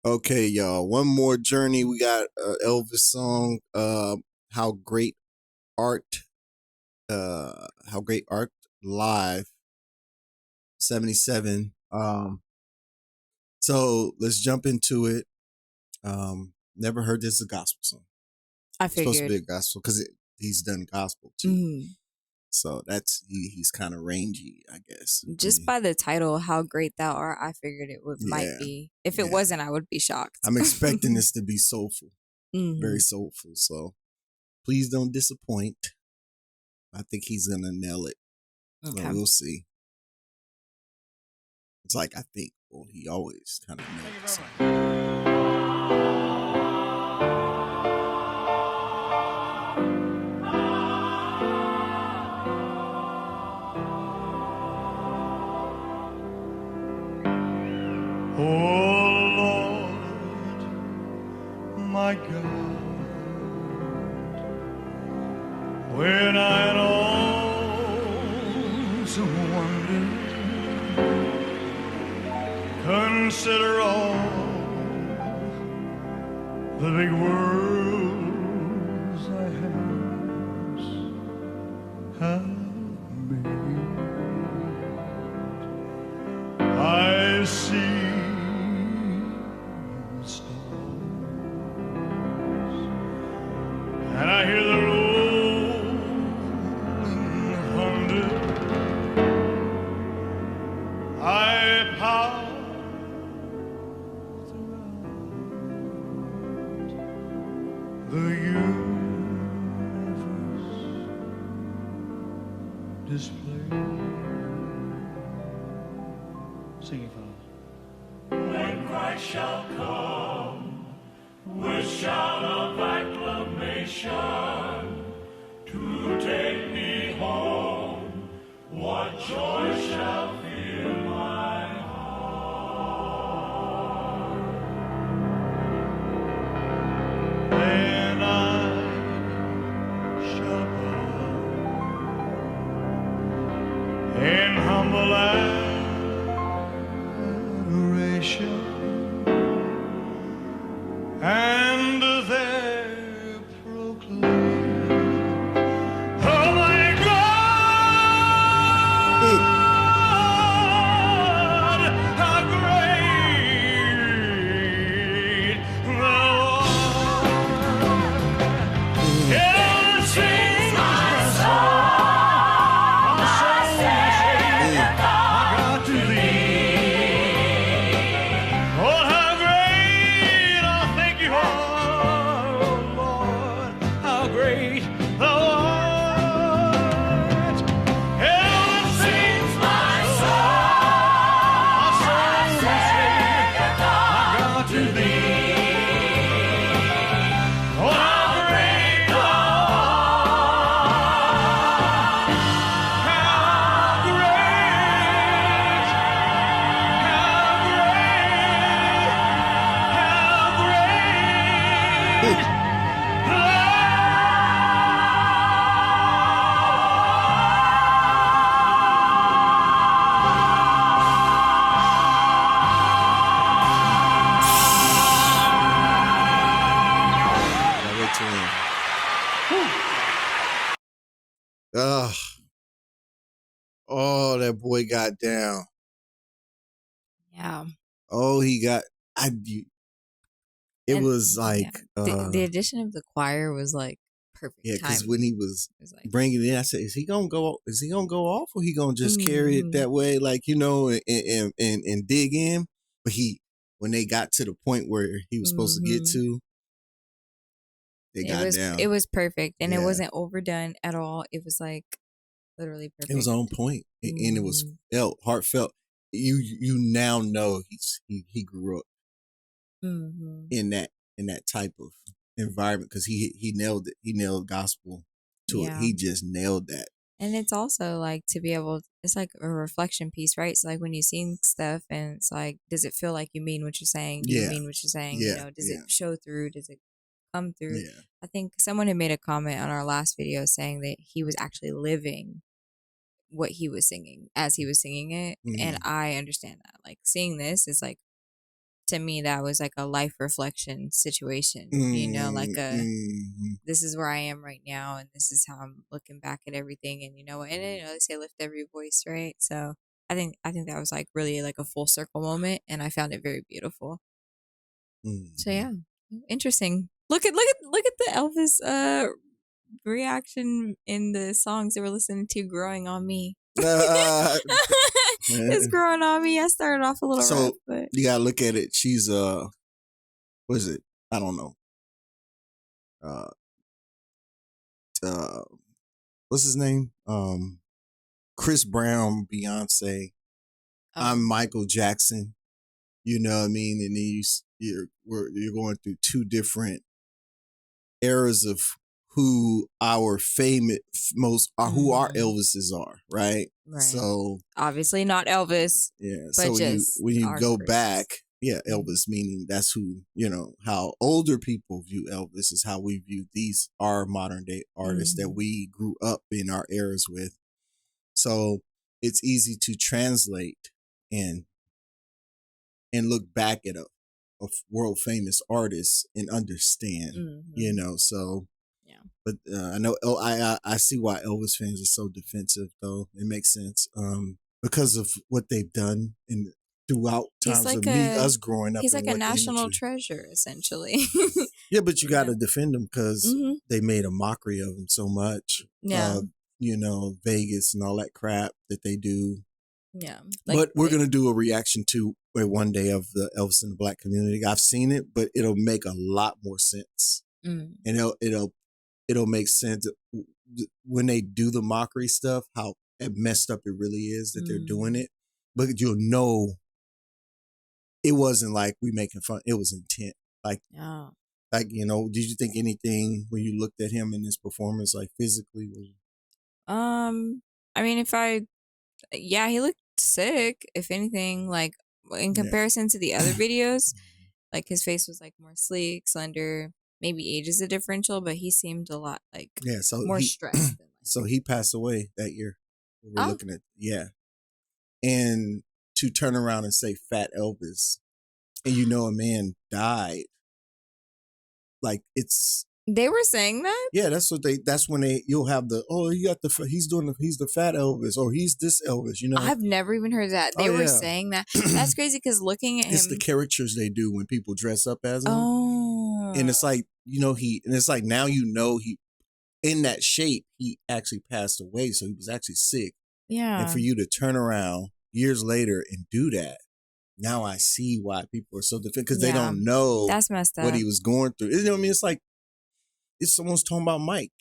Okay, y'all. One more journey. We got Elvis song. How great art. How great art live. 77. So let's jump into it. Never heard this as a gospel song. I It's supposed to be figured. a gospel because he's done gospel too. Mhm. So he's kind of rangy, I guess. Just by the title, "How Great Thou Art," I figured might Yeah, be. If it yeah. wasn't, I would be shocked. I'm expecting this to be soulful, very Mhm. soulful. So please don't disappoint. I think he's gonna nail it. Well, Okay. we'll see. It's like I think. Well, he always kind of nails it. Oh Lord, my God, when I awesome wonder consider all the big worlds thy hands have made, I see the stars, and I hear the rolling thunder. I pass throughout the universe display. Sing it, Father. When Christ shall come with shout of acclamation to take me home, what joy shall fill my heart? Then I shall bow in humble adoration, and there proclaim, oh my God, how great thou art. Heaven sings my soul, my Savior God to thee. Oh, how great, oh, thank you, oh Lord, how great thou art. Heaven sings my soul, my Savior God to thee. Oh, how great thou art. How great, how great, Can't wait to win. Ugh. Oh, that boy got down. Yeah. Oh, he got. It And, was like, the addition of the choir was like perfect yeah, because timing. when he was It was like, bringing it in, I said, "Is he gonna go? Is he gonna go off, or he gonna just carry it Mhm. that way, like and dig in?" But when they got to the point where he was supposed to get Mhm. to, they got down. It was perfect, and it Yeah. wasn't overdone at all. It was like literally perfect. It was on point, and it was felt heartfelt. You now know he grew up Mhm. in that type of environment because he nailed it. He nailed gospel to it. Yeah. He just nailed that. And it's also like to be able, it's like a reflection piece, right? So like when you sing stuff and it's like, does it feel like you mean what you're saying? Do you Yeah. mean what you're saying? Yeah. Does Yeah. it show through? Does it come through? Yeah. I think someone had made a comment on our last video saying that he was actually living what he was singing as he was singing it. And Mhm. I understand that. Like seeing this is like, to me, that was like a life reflection situation, like this is where I am right now, and this is how I'm looking back at everything, and they say lift every voice, right? So I think that was like really like a full circle moment, and I found it very beautiful. So yeah, interesting. Look at the Elvis reaction in the songs they were listening to growing on me. It's growing on me. I started off a little rough, but you gotta look at it. She's what is it? I don't know. What's his name? Chris Brown, Beyonce. I'm Michael Jackson. You know what I mean? And then you're going through two different eras of who our famous who our Elvises are, right? So obviously not Elvis. Yeah. But So just when you go Chris. back, Elvis, meaning that's who, how older people view Elvis is how we view these our modern day artists that we grew up in our eras with. So it's easy to translate and look back at a world famous artist and understand, so yeah. But I know I see why Elvis fans are so defensive, though. It makes sense because of what they've done and throughout times like of us growing up. He's like a national imagery. treasure, essentially. Yeah, but you got to defend him because they made a mockery of him so much. Yeah. Vegas and all that crap that they do. Yeah. But we're going to do a reaction to one day of the Elvis in the Black community. I've seen it, but it'll make a lot more sense. And it'll make sense when they do the mockery stuff, how messed up it really is that they're doing it. But you'll know it wasn't like we making fun. It was intent. Like, did you think anything when you looked at him in his performance, like physically? I mean, he looked sick, if anything, like in comparison to the other videos, like his face was like more sleek, slender. Maybe age is a differential, but he seemed a lot like more stressed. So he passed away that year. We're looking at and to turn around and say Fat Elvis, and a man died. Like they were saying that. Yeah, that's when you'll have he's the Fat Elvis or he's this Elvis. I've never even heard that. They were saying that. That's crazy because looking at him, it's the caricatures they do when people dress up as him. Oh, and it's like it's like now he in that shape he actually passed away, so he was actually sick. Yeah, and for you to turn around years later and do that. Now I see why people are so defensive because they don't know that's messed up. What he was going through. You know what I mean? It's like if someone's talking about Mike,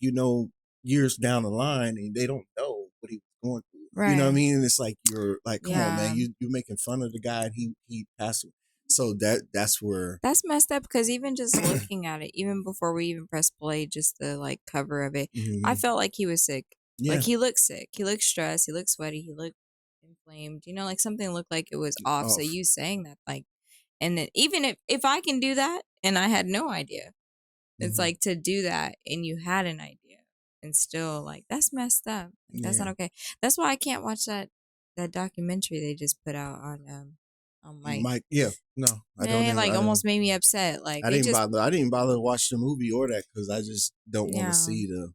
years down the line, and they don't know what he was going through. Right. You know what I mean? And it's like you're like, come on, man, you're making fun of the guy, and he passed away. So that's where that's messed up because even just looking at it, even before we even press play, just the like cover of it, I felt like he was sick. Yeah. Like he looked sick. He looked stressed. He looked sweaty. He looked inflamed. Like something looked like it was off. So you saying that, like, and then even if I can do that, and I had no idea, it's like to do that, and you had an idea, and still like that's messed up. Like, that's not okay. That's why I can't watch that documentary they just put out on Mike. Yeah, no, I don't. Like almost made me upset. Like I didn't bother. I didn't bother to watch the movie or that because I just don't want to see the,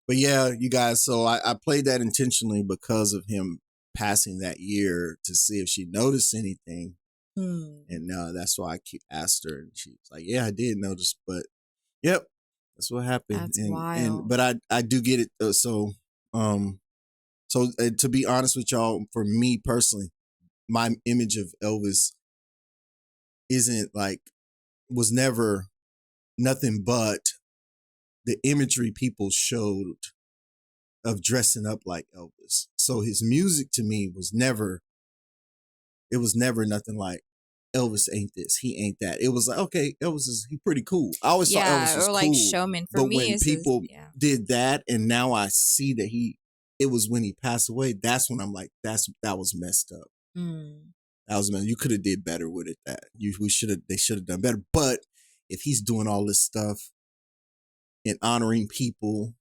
But yeah, you guys. So I played that intentionally because of him passing that year to see if she noticed anything, and that's why I asked her, and she was like, "Yeah, I did notice, but yep, that's what happened." That's wild. But I do get it though. So to be honest with y'all, for me personally, my image of Elvis was never nothing but the imagery people showed of dressing up like Elvis. So his music to me was never nothing like Elvis ain't this, he ain't that. It was like, okay, he pretty cool. I always thought Elvis was like cool. showman for me. But when people did that, and now I see that it was when he passed away, that's when I'm like, that was messed up. That was messed. You could have did better with it. They should have done better. But if he's doing all this stuff and honoring people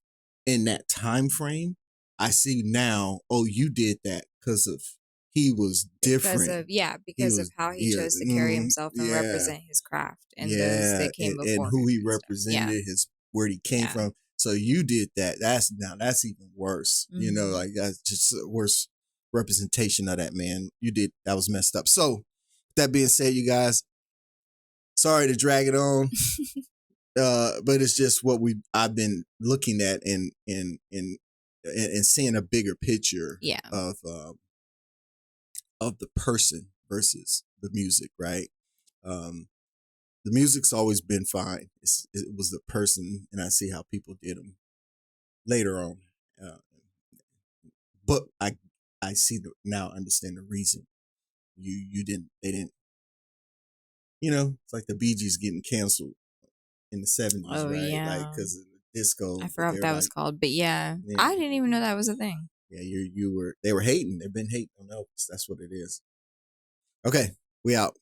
in that time frame, I see now, you did that because of he was different. Because of how he chose to carry himself and represent his craft and those that came before and who him he and stuff. represented, where he came from. So you did that. That's even worse. You know, like that's just a worse representation of that man. You did that was messed up. So that being said, you guys, sorry to drag it on. But it's just what I've been looking at and seeing a bigger picture of the person versus the music, right? The music's always been fine. It was the person, and I see how people did them later on. But I see now understand the reason. They didn't. You know, it's like the Bee Gees getting canceled in the 70s, right? Yeah. Like because of the disco. I forgot what that was called, but I didn't even know that was a thing. Yeah, they were hating. They've been hating on Elvis. That's what it is. Okay, we out.